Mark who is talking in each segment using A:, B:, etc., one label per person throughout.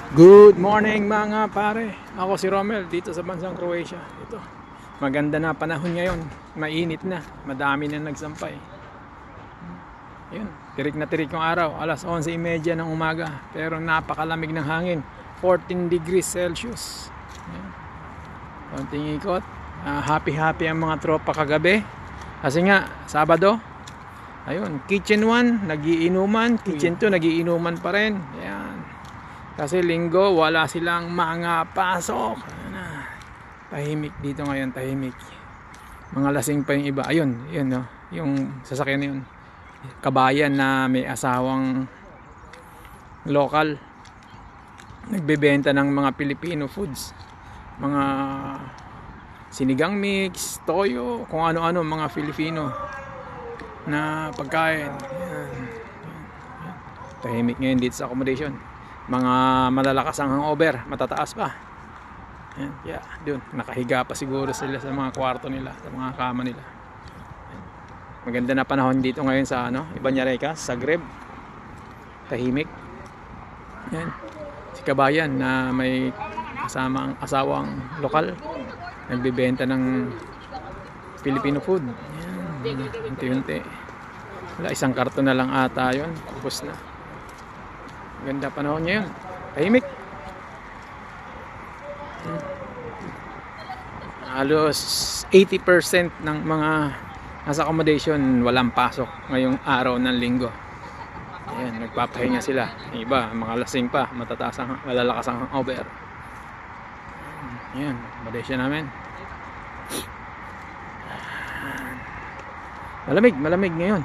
A: Good morning mga pare. Ako si Romel dito sa bansang Croatia. Ito. Maganda na panahon ngayon. Mainit na. Madami na nagsampay. Ayun, tirik na tirik yung araw. Alas 11:30 ng umaga. Pero napakalamig ng hangin. 14 degrees Celsius. Ayun. Konting ikot. Happy ang mga tropa kagabi. Kasi nga, Sabado. Ayun, Kitchen 1, nagiinuman. Kitchen 2, nagiinuman pa rin. Ayan. Kasi Linggo, wala silang mga pasok. Tahimik dito ngayon, tahimik. Mga lasing pa yung iba. Ayun, yun, no? Yung sasakyan na yun. Kabayan na may asawang local. Nagbebenta ng mga Filipino foods. Mga sinigang mix, toyo, kung ano-ano, mga Filipino na pagkain. Ayan. Tahimik ngayon dito sa accommodation. Mga malalakas ang hangover, matataas pa. Ayan, yeah, dun, nakahiga pa siguro sila sa mga kwarto nila, sa mga kama nila. Ayan. Maganda na panahon dito ngayon sa Ibanyareca, Zagreb. Tahimik. Ayan. Si Kabayan na may kasamang asawang lokal, nagbebenta ng Filipino food. Ayan, unti-unti. Wala, isang karton na lang ata yun, ubos na. Ganda panahon ngayon. Tahimik. Halos 80% ng mga nasa accommodation walang pasok ngayong araw ng Linggo. Ayan, nagpapahinga sila. Iba, mga lasing pa, matataas ang malalakas ang hangover. Ayan, accommodation namin. Malamig ngayon.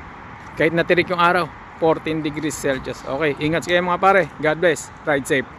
A: Kahit natirik yung araw. 14 degrees Celsius. Okay, ingat kayo mga pare. God bless. Ride safe.